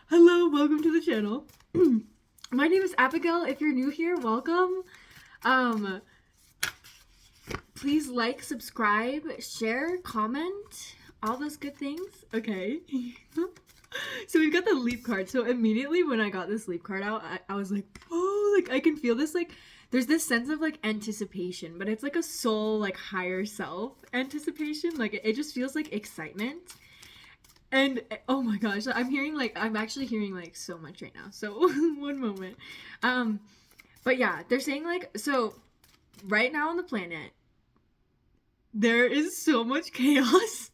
Hello, welcome to the channel. My name is Abigail. If you're new here, welcome. Um, please like, subscribe, share, comment, all those good things. Okay. So we've got the leap card. So immediately when I got this leap card out, I was like, oh, like I can feel this, like there's this sense of like anticipation, but it's like a soul, like higher self anticipation. Like it just feels like excitement. And oh my gosh, I'm actually hearing like so much right now. So one moment. Um, but yeah, they're saying like, so right now on the planet, there is so much chaos.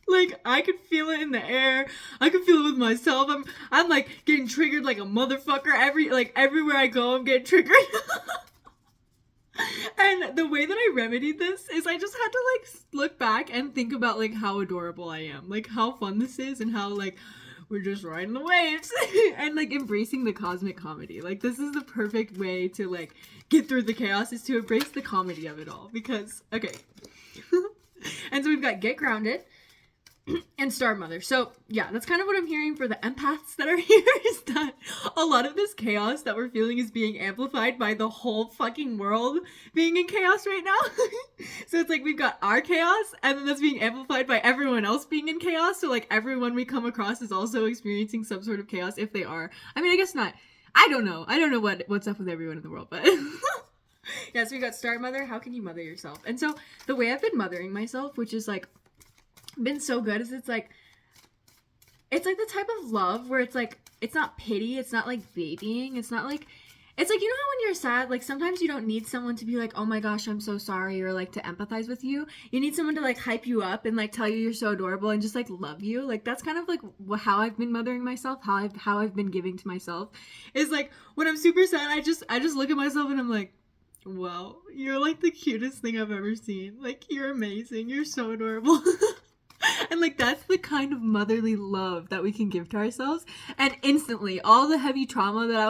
Like I could feel it in the air. I could feel it with myself. I'm like getting triggered like a motherfucker. Everywhere I go, I'm getting triggered. And the way that I remedied this is I just had to like look back and think about like how adorable I am, like how fun this is, and how like we're just riding the waves and like embracing the cosmic comedy. Like this is the perfect way to like get through the chaos, is to embrace the comedy of it all. Because okay. And so we've got get grounded and Star Mother. So yeah, that's kind of what I'm hearing for the empaths that are here, is that a lot of this chaos that we're feeling is being amplified by the whole fucking world being in chaos right now. So it's like we've got our chaos, and then that's being amplified by everyone else being in chaos. So like everyone we come across is also experiencing some sort of chaos, if they are. I mean, I guess not. I don't know what's up with everyone in the world, but yeah, so we got Star Mother. How can you mother yourself? And so the way I've been mothering myself, which is like been so good, is it's like the type of love where it's like, it's not pity, it's not like babying, it's not like, it's like, you know how when you're sad, like sometimes you don't need someone to be like, oh my gosh, I'm so sorry, or like to empathize with you. You need someone to like hype you up and like tell you you're so adorable and just like love you. Like that's kind of like how I've been mothering myself, how I've been giving to myself, is like when I'm super sad, I just look at myself and I'm like, wow, you're like the cutest thing I've ever seen. Like you're amazing, you're so adorable. And like that's the kind of motherly love that we can give to ourselves. And instantly all the heavy trauma that I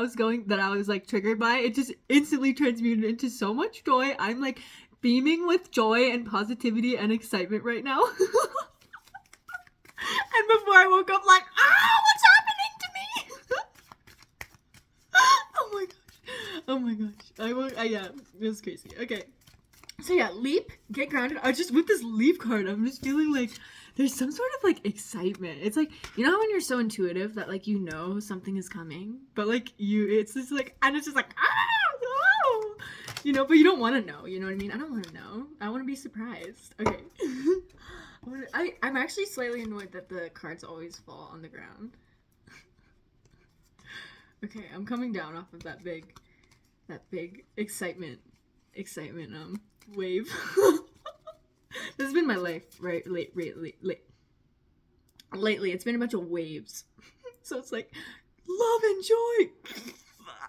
was like triggered by, it just instantly transmuted into so much joy. I'm like beaming with joy and positivity and excitement right now. And before I woke up, like, what's happening to me? Oh my gosh, oh my gosh, yeah, it was crazy. Okay, so yeah, leap, get grounded. I just, with this leap card, I'm just feeling like there's some sort of like excitement. It's like, you know how when you're so intuitive that like you know something is coming, but like it's just like, and it's just like, oh, you know, but you don't want to know. You know what I mean? I don't want to know. I want to be surprised. Okay. I'm actually slightly annoyed that the cards always fall on the ground. Okay, I'm coming down off of that big excitement wave. This has been my life, right? Lately, it's been a bunch of waves. So it's like love and joy,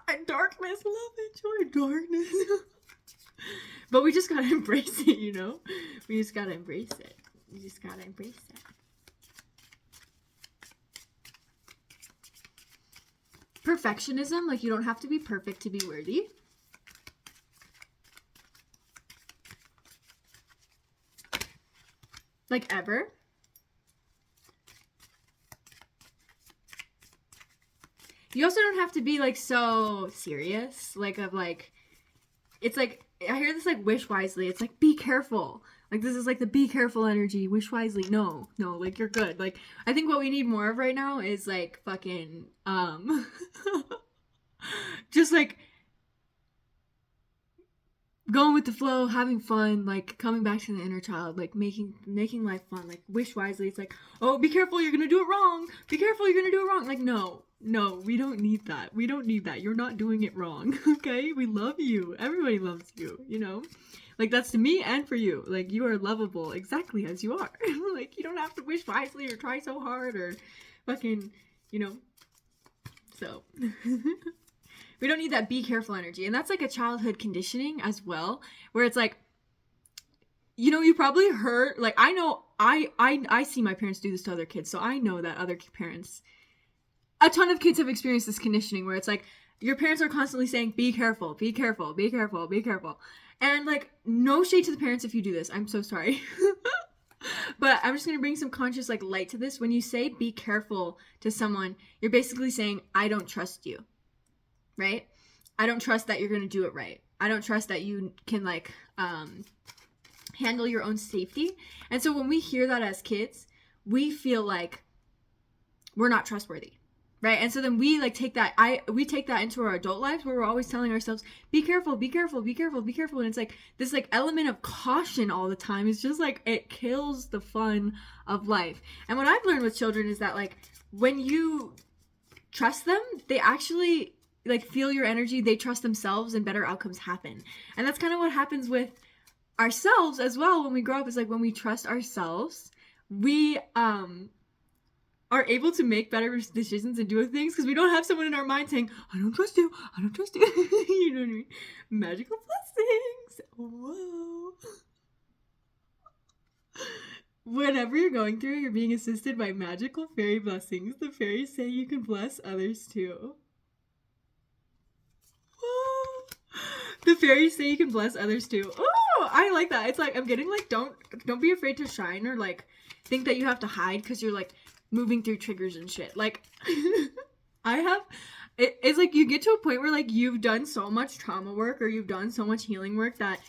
and darkness, love and joy, darkness. But we just gotta embrace it, you know? We just gotta embrace it. We just gotta embrace it. Perfectionism, like you don't have to be perfect to be worthy. Like ever. You also don't have to be like so serious, like of like, it's like, I hear this like wish wisely. It's like, be careful. Like this is like the be careful energy, wish wisely. No, like you're good. Like I think what we need more of right now is like fucking just like going with the flow, having fun, like coming back to the inner child, like making life fun, like wish wisely. It's like, oh, be careful, you're gonna do it wrong. Be careful, you're gonna do it wrong. Like no, we don't need that. We don't need that. You're not doing it wrong. Okay, we love you. Everybody loves you. You know, like that's to me and for you. Like you are lovable exactly as you are. Like you don't have to wish wisely or try so hard or fucking, you know. So. We don't need that be careful energy. And that's like a childhood conditioning as well, where it's like, you know, you probably heard, like, I know, I see my parents do this to other kids, so I know that other parents, a ton of kids have experienced this conditioning where it's like, your parents are constantly saying, be careful, be careful, be careful, be careful. And like, no shade to the parents if you do this. I'm so sorry. But I'm just gonna bring some conscious like light to this. When you say be careful to someone, you're basically saying I don't trust you, right? I don't trust that you're gonna do it right. I don't trust that you can like handle your own safety. And so when we hear that as kids, we feel like we're not trustworthy, right? And so then we like take that we take that into our adult lives where we're always telling ourselves, be careful, be careful, be careful, be careful. And it's like this like element of caution all the time. It's just like it kills the fun of life. And what I've learned with children is that like when you trust them, they actually like feel your energy, they trust themselves, and better outcomes happen. And that's kind of what happens with ourselves as well when we grow up. Is like when we trust ourselves, we are able to make better decisions and do things because we don't have someone in our mind saying, I don't trust you, I don't trust you. You know what I mean? Magical blessings. Whoa. Whenever you're going through, you're being assisted by magical fairy blessings. The fairies say you can bless others too. Whoa. The fairies say you can bless others too. Oh, I like that. It's like I'm getting like don't be afraid to shine or like think that you have to hide because you're like moving through triggers and shit. Like it's like you get to a point where like you've done so much trauma work or you've done so much healing work that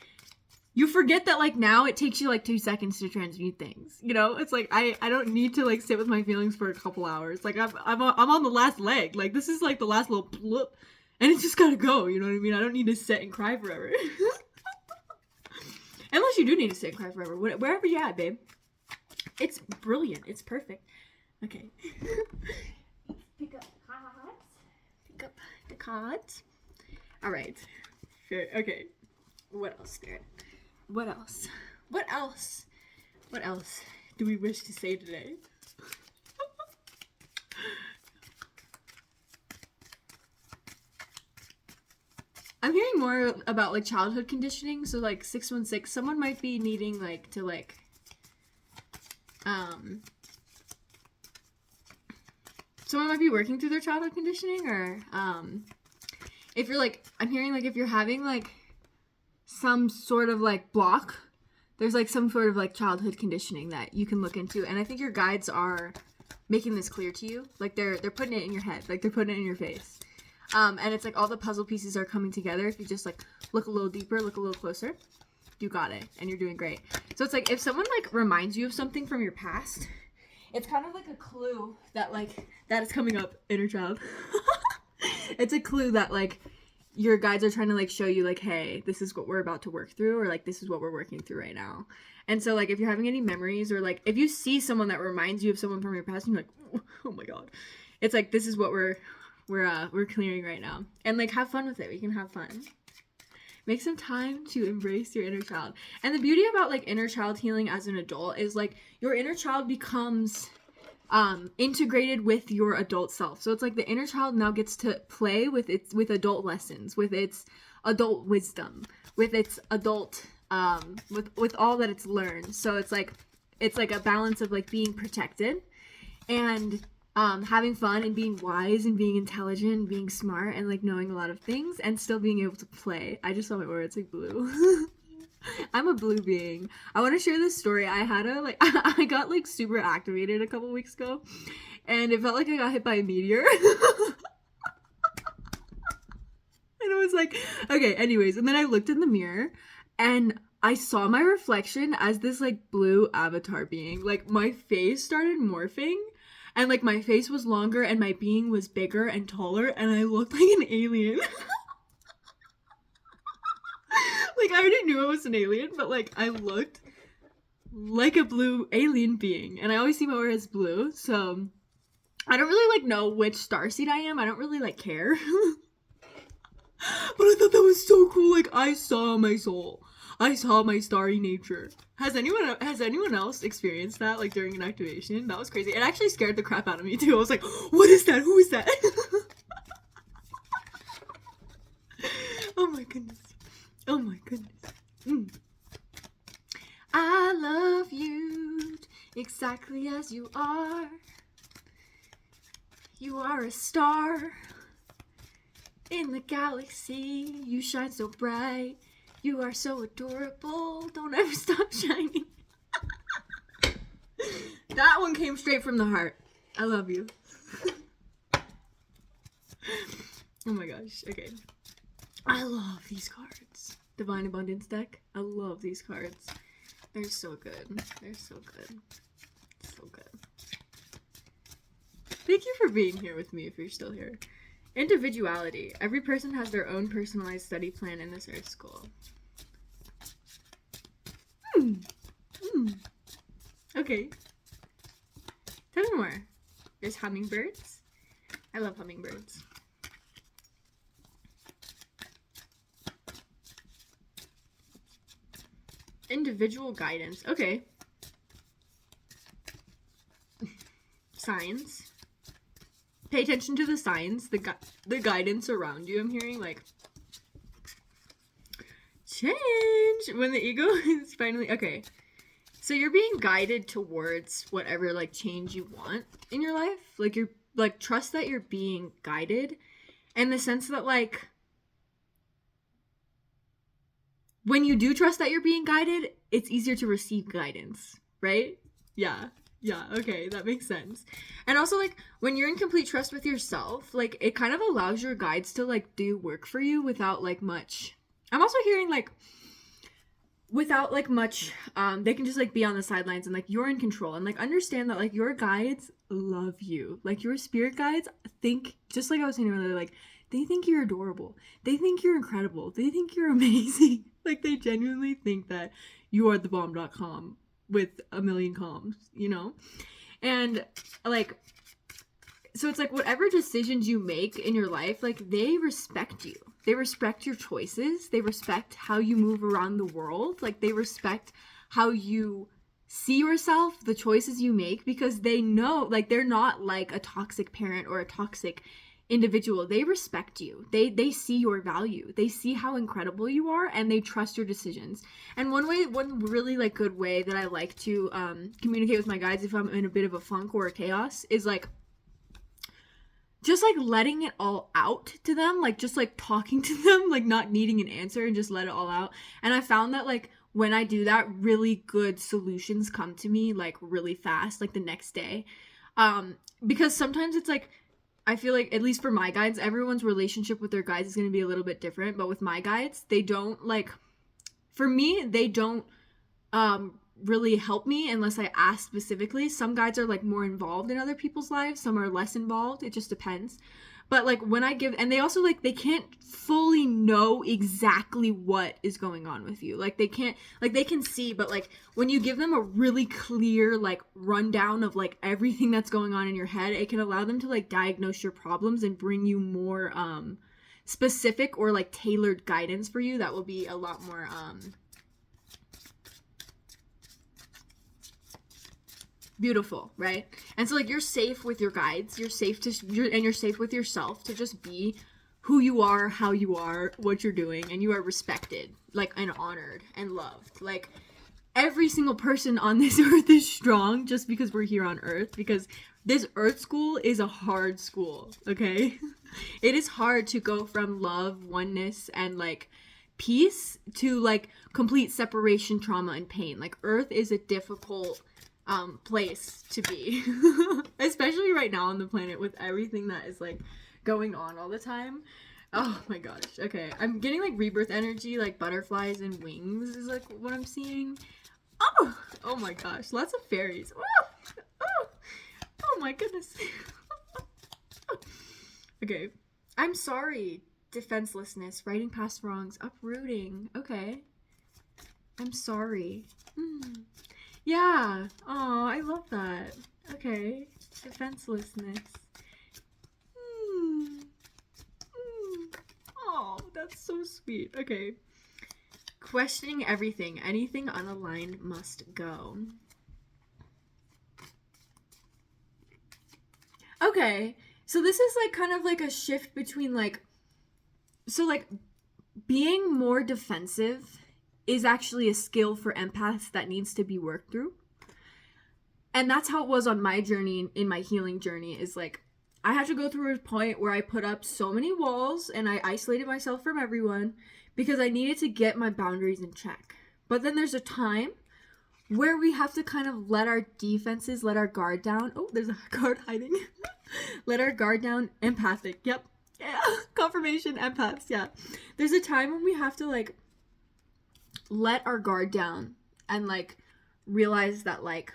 you forget that like now it takes you like 2 seconds to transmute things, you know? It's like I don't need to like sit with my feelings for a couple hours. Like I'm on the last leg. Like this is like the last little bloop and it's just gotta go, you know what I mean? I don't need to sit and cry forever. Unless you do need to sit and cry forever. Wherever you're at, babe. It's brilliant. It's perfect. Okay. Pick up the cards. Pick up the cards. All right. Okay. What else, Spirit? What else? What else? What else do we wish to say today? I'm hearing more about like childhood conditioning. So like 616, someone might be needing like to like someone might be working through their childhood conditioning, or if you're like, I'm hearing like if you're having like some sort of like block, there's like some sort of like childhood conditioning that you can look into. And I think your guides are making this clear to you. Like they're putting it in your head, like they're putting it in your face. And it's like all the puzzle pieces are coming together. If you just like look a little deeper, look a little closer, you got it, and you're doing great. So it's like if someone like reminds you of something from your past, it's kind of like a clue that like that is coming up, inner child. It's a clue that like your guides are trying to like show you like, hey, this is what we're about to work through, or like this is what we're working through right now. And so like if you're having any memories, or like if you see someone that reminds you of someone from your past and you're like, oh my god, it's like this is what we're clearing right now. And like have fun with it. We can have fun. Make some time to embrace your inner child. And the beauty about like inner child healing as an adult is like your inner child becomes integrated with your adult self. So it's like the inner child now gets to play with adult lessons, with its adult wisdom, with its adult with all that it's learned. So it's like a balance of like being protected and having fun and being wise and being intelligent and being smart and like knowing a lot of things and still being able to play. I just saw my aura, it's like blue. I'm a blue being. I want to share this story. I had I got like super activated a couple weeks ago and it felt like I got hit by a meteor. And it was like, okay, anyways. And then I looked in the mirror and I saw my reflection as this like blue avatar being. Like my face started morphing and like my face was longer and my being was bigger and taller and I looked like an alien. Like, I already knew I was an alien, but, like, I looked like a blue alien being. And I always see my aura as blue, so I don't really, like, know which starseed I am. I don't really, like, care. But I thought that was so cool. Like, I saw my soul. I saw my starry nature. Has anyone else experienced that, like, during an activation? That was crazy. It actually scared the crap out of me, too. I was like, what is that? Who is that? Oh, my goodness. Oh my goodness. I love you exactly as you are. You are a star in the galaxy. You shine so bright. You are so adorable. Don't ever stop shining. one came straight from the heart. I love you. Oh my gosh. Okay. I love these cards. Divine Abundance deck. I love these cards. They're so good. They're so good. So good. Thank you for being here with me if you're still here. Individuality. Every person has their own personalized study plan in this Earth School. Okay. Tell me more. There's hummingbirds. I love hummingbirds. Individual guidance. Okay. Signs. Pay attention to the signs, the guidance around you. I'm hearing like change when the ego is finally okay. So you're being guided towards whatever like change you want in your life. Like you're like trust that you're being guided, in the sense that like when you do trust that you're being guided, it's easier to receive guidance, right? Yeah. Yeah, okay, that makes sense. And also, like, when you're in complete trust with yourself, like, it kind of allows your guides to, like, do work for you without, like, much. I'm also hearing, like, without, like, much, they can just, like, be on the sidelines and, like, you're in control. And, like, understand that, like, your guides love you. Like, your spirit guides think, just like I was saying earlier, like, they think you're adorable. They think you're incredible. They think you're amazing. Like, they genuinely think that you are the bomb.com. With a million comms, you know? And, like, so it's like whatever decisions you make in your life, like, they respect you. They respect your choices. They respect how you move around the world. Like, they respect how you see yourself, the choices you make, because they know, like, they're not like a toxic parent or a toxic individual. They respect you. They see your value. They see how incredible you are, and they trust your decisions. And one really like good way that I like to communicate with my guides if I'm in a bit of a funk or a chaos is like just like letting it all out to them, like just like talking to them, like not needing an answer and just let it all out. And I found that like when I do that, really good solutions come to me like really fast, like the next day. Because sometimes it's like I feel like, at least for my guides, everyone's relationship with their guides is going to be a little bit different. But with my guides, they don't, like, for me, they don't really help me unless I ask specifically. Some guides are, like, more involved in other people's lives. Some are less involved. It just depends. But, like, when I give, and they also, like, they can't fully know exactly what is going on with you. Like, they can't, like, they can see, but, like, when you give them a really clear, like, rundown of, like, everything that's going on in your head, it can allow them to, like, diagnose your problems and bring you more, specific or, like, tailored guidance for you that will be a lot more, beautiful, right? And so like you're safe with your guides, you're safe with yourself to just be who you are, how you are, what you're doing, and you are respected, like, and honored and loved. Like every single person on this earth is strong just because we're here on earth, because this earth school is a hard school, okay? It is hard to go from love, oneness, and like peace to like complete separation, trauma, and pain. Like earth is a difficult place to be, especially right now on the planet with everything that is like going on all the time. Oh my gosh. Okay, I'm getting like rebirth energy, like butterflies and wings is like what I'm seeing. Oh my gosh, lots of fairies. Oh my goodness. Okay, I'm sorry. Defenselessness, righting past wrongs, uprooting. Okay, I'm sorry. Yeah. Oh, I love that. Okay. Defenselessness. Oh, that's so sweet. Okay. Questioning everything. Anything unaligned must go. Okay. So this is like kind of like a shift between like, so like being more defensive is actually a skill for empaths that needs to be worked through. And that's how it was on my journey, in my healing journey, is like, I had to go through a point where I put up so many walls and I isolated myself from everyone because I needed to get my boundaries in check. But then there's a time where we have to kind of let our defenses, let our guard down. Oh, there's a guard hiding. Let our guard down. Empathic. Yep. Yeah. Confirmation. Empaths. Yeah. There's a time when we have to like let our guard down and like realize that like,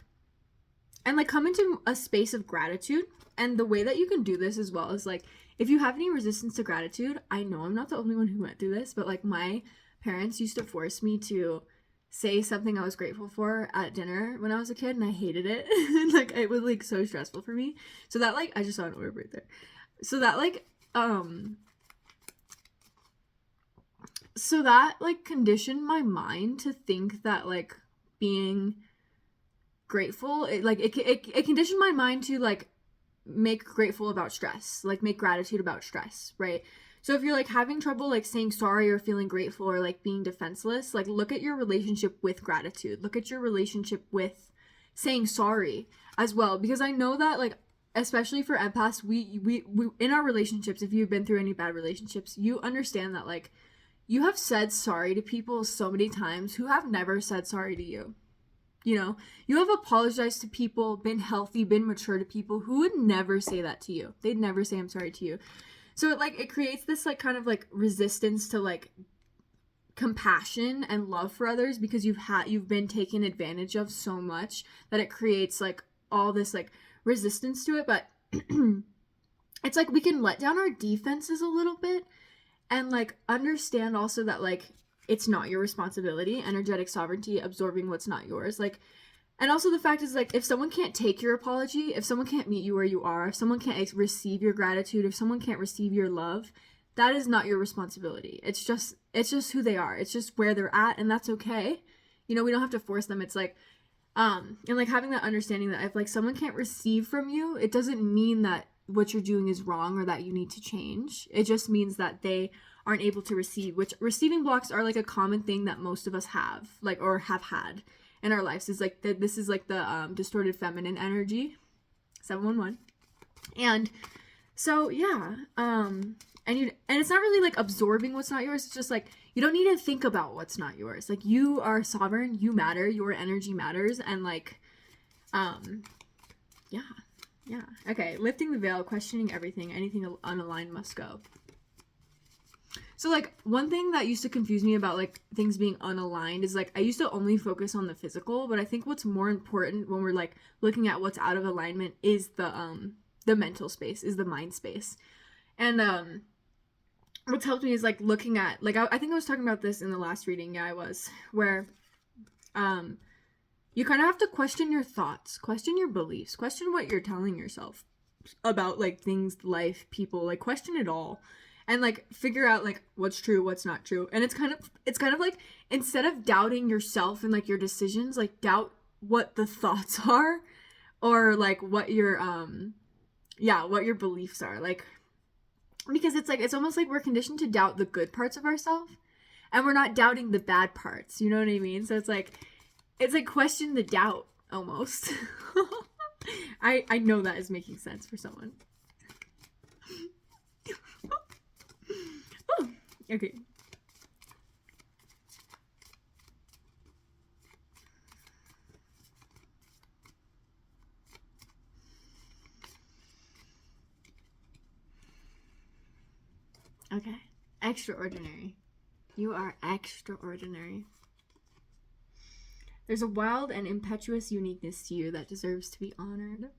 and like come into a space of gratitude. And the way that you can do this as well is like, if you have any resistance to gratitude, I know I'm not the only one who went through this, but like my parents used to force me to say something I was grateful for at dinner when I was a kid, and I hated it. Like it was like so stressful for me. So that like, I just saw an orb right there. So that like conditioned my mind to think that like being grateful, it conditioned my mind to like make grateful about stress, like make gratitude about stress, right? So if you're like having trouble like saying sorry or feeling grateful or like being defenseless, like look at your relationship with gratitude. Look at your relationship with saying sorry as well, because I know that like especially for empaths, we in our relationships, if you've been through any bad relationships, you understand that like you have said sorry to people so many times who have never said sorry to you. You know, you have apologized to people, been healthy, been mature to people who would never say that to you. They'd never say I'm sorry to you. So it creates this like kind of like resistance to like compassion and love for others, because you've been taken advantage of so much that it creates like all this like resistance to it. But it's like we can let down our defenses a little bit and like understand also that like it's not your responsibility, energetic sovereignty, absorbing what's not yours. Like, and also the fact is like, if someone can't take your apology, if someone can't meet you where you are, if someone can't receive your gratitude, if someone can't receive your love, that is not your responsibility. It's just who they are. It's just where they're at, and that's okay. You know, we don't have to force them. It's like, and like having that understanding that if like someone can't receive from you, it doesn't mean that what you're doing is wrong or that you need to change. It just means that they aren't able to receive, which receiving blocks are like a common thing that most of us have, like, or have had in our lives. Is like this is like the distorted feminine energy, 711. And so yeah, and it's not really like absorbing what's not yours. It's just like you don't need to think about what's not yours. Like you are sovereign, you matter, your energy matters, and like yeah. Okay, lifting the veil, questioning everything, anything unaligned must go. So like one thing that used to confuse me about like things being unaligned is like I used to only focus on the physical, but I think what's more important when we're like looking at what's out of alignment is the mental space, is the mind space. And what's helped me is like looking at like I think I was talking about this in the last reading, yeah I was, where you kind of have to question your thoughts, question your beliefs, question what you're telling yourself about like things, life, people, like question it all. And like figure out like what's true, what's not true. And it's kind of like instead of doubting yourself and like your decisions, like doubt what the thoughts are, or like what your what your beliefs are. Like, because it's like it's almost like we're conditioned to doubt the good parts of ourselves and we're not doubting the bad parts. You know what I mean? So it's like question the doubt almost. I know that is making sense for someone. Oh, okay. Okay. Extraordinary. You are extraordinary. There's a wild and impetuous uniqueness to you that deserves to be honored.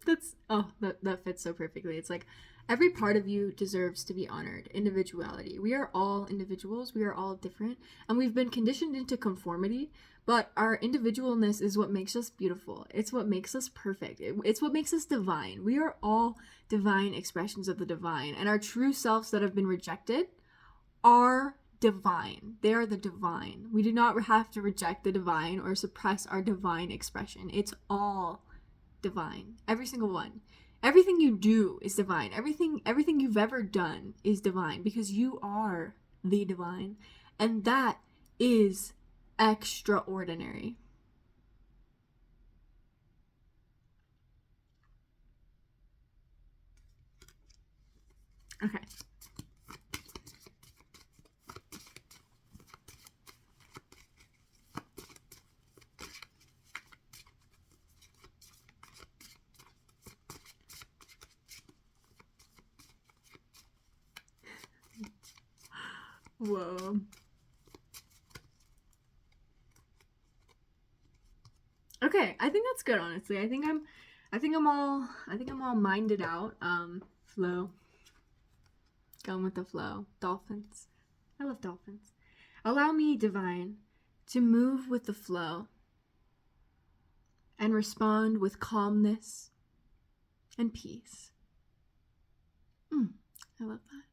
That fits so perfectly. It's like every part of you deserves to be honored. Individuality. We are all individuals. We are all different. And we've been conditioned into conformity, but our individualness is what makes us beautiful. It's what makes us perfect. It's what makes us divine. We are all divine expressions of the divine. And our true selves that have been rejected are divine. They are the divine. We do not have to reject the divine or suppress our divine expression. It's all divine. Every single one. Everything you do is divine. Everything you've ever done is divine, because you are the divine. And that is extraordinary. Okay. Whoa. Okay, I think that's good, honestly. I think I'm all minded out. Flow. Going with the flow. Dolphins. I love dolphins. Allow me, divine, to move with the flow and respond with calmness and peace. I love that.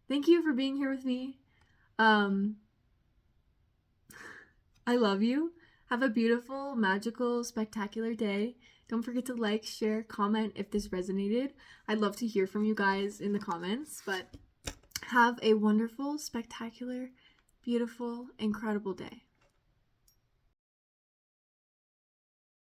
Thank you for being here with me. I love you. Have a beautiful, magical, spectacular day. Don't forget to like, share, comment if this resonated. I'd love to hear from you guys in the comments, but have a wonderful, spectacular, beautiful, incredible day.